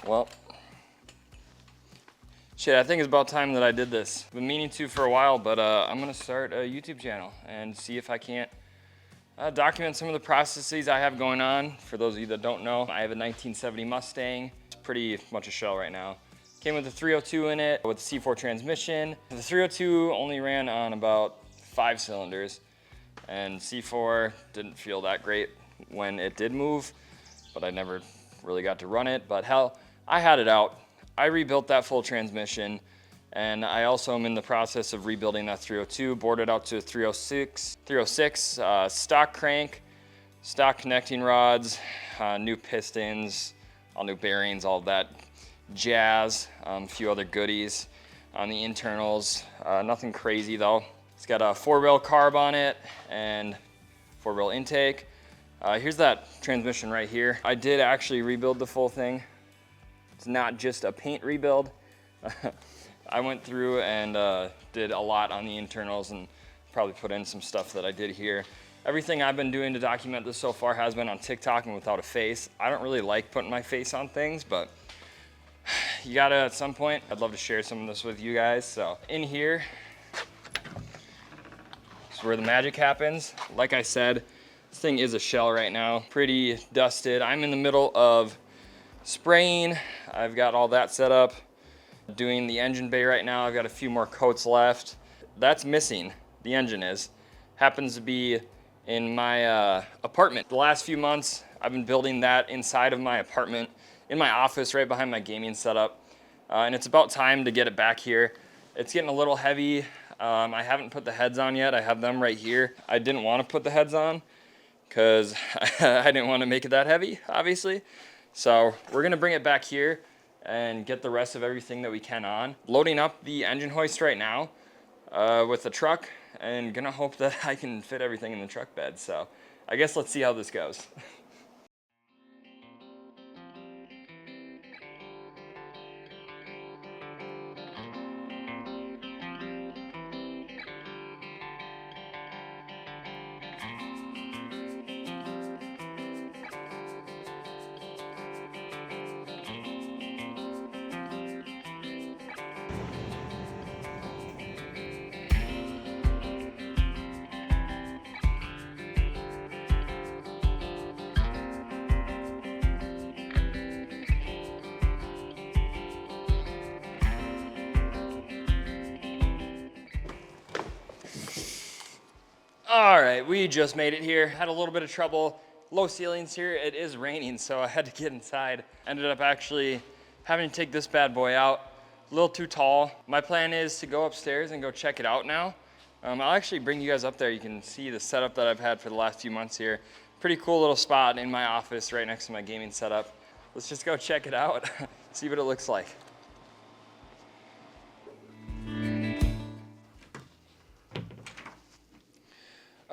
Well, shit, I think it's about time that I did this. Been meaning to for a while, but I'm gonna start a YouTube channel and see if I can't document some of the processes I have going on. For those of you that don't know, I have a 1970 Mustang. It's pretty much a shell right now. Came with a 302 in it with a C4 transmission. The 302 only ran on about 5 cylinders, and C4 didn't feel that great when it did move, but I never really got to run it. But hell, I had it out. I rebuilt that full transmission, and I also am in the process of rebuilding that 302, boarded out to a 306 stock crank, stock connecting rods, new pistons, all new bearings, all that jazz, a few other goodies on the internals. Nothing crazy though. It's got a 4-rail carb on it and 4-rail intake. Here's that transmission right here. I did actually rebuild the full thing. It's not just a paint rebuild. I went through and did a lot on the internals and probably put in some stuff that I did here. Everything I've been doing to document this so far has been on TikTok and without a face. I don't really like putting my face on things, but you gotta at some point. I'd love to share some of this with you guys. So in here is where the magic happens. Like I said, this thing is a shell right now, pretty dusted. I'm in the middle of spraying. I've got all that set up. Doing the engine bay right now. I've got a few more coats left. That's missing, the engine is. Happens to be in my apartment. The last few months, I've been building that inside of my apartment, in my office, right behind my gaming setup. And it's about time to get it back here. It's getting a little heavy. I haven't put the heads on yet. I have them right here. I didn't want to put the heads on because I didn't want to make it that heavy, obviously. So we're gonna bring it back here and get the rest of everything that we can on. Loading up the engine hoist right now with the truck, and gonna hope that I can fit everything in the truck bed. So I guess let's see how this goes. All right, we just made it here. Had a little bit of trouble. Low ceilings here. It is raining, so I had to get inside. Ended up actually having to take this bad boy out. A little too tall. My plan is to go upstairs and go check it out now. I'll actually bring you guys up there. You can see the setup that I've had for the last few months here. Pretty cool little spot in my office right next to my gaming setup. Let's just go check it out, see what it looks like.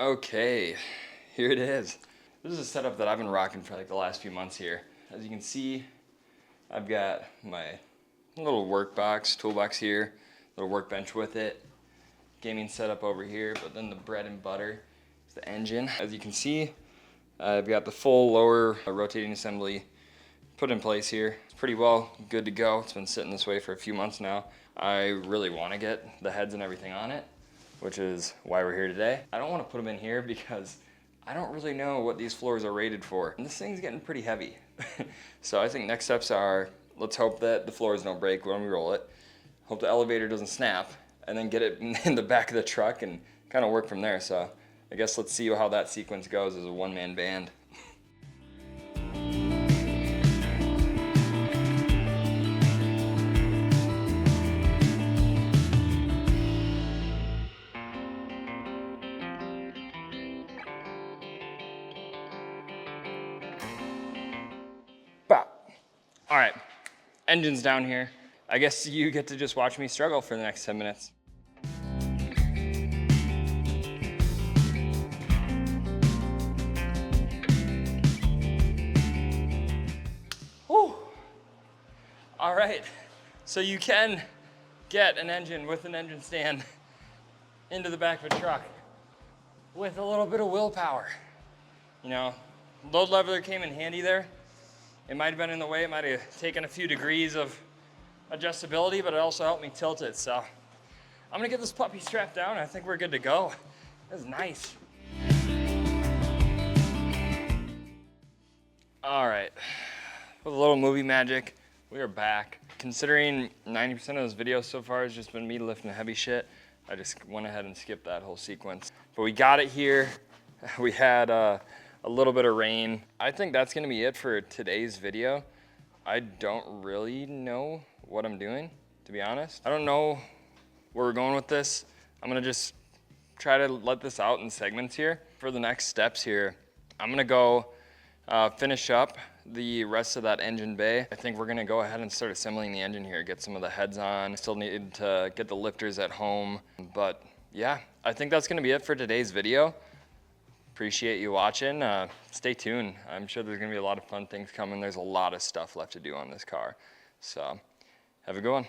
Okay, here it is. This is a setup that I've been rocking for like the last few months here. As you can see, I've got my little workbox, toolbox here, little workbench with it, gaming setup over here, but then the bread and butter is the engine. As you can see, I've got the full lower rotating assembly put in place here. It's pretty well good to go. It's been sitting this way for a few months now. I really want to get the heads and everything on it, which is why we're here today. I don't want to put them in here because I don't really know what these floors are rated for. And this thing's getting pretty heavy. So I think next steps are, let's hope that the floors don't break when we roll it. Hope the elevator doesn't snap, and then get it in the back of the truck and kind of work from there. So I guess let's see how that sequence goes as a one-man band. All right, engine's down here. I guess you get to just watch me struggle for the next 10 minutes. Whew. All right, so you can get an engine with an engine stand into the back of a truck with a little bit of willpower. You know, load leveler came in handy there. It might have been in the way, it might have taken a few degrees of adjustability, but it also helped me tilt it. So I'm gonna get this puppy strapped down. I think we're good to go. This is nice. All right, with a little movie magic, we are back. Considering 90% of this video so far has just been me lifting heavy shit, I just went ahead and skipped that whole sequence. But we got it here. We had a little bit of rain. I think that's gonna be it for today's video. I don't really know what I'm doing, to be honest. I don't know where we're going with this. I'm gonna just try to let this out in segments here. For the next steps here, I'm gonna go finish up the rest of that engine bay. I think we're gonna go ahead and start assembling the engine here, get some of the heads on. Still need to get the lifters at home. But yeah, I think that's gonna be it for today's video. Appreciate you watching. Stay tuned. I'm sure there's gonna be a lot of fun things coming. There's a lot of stuff left to do on this car. So have a good one.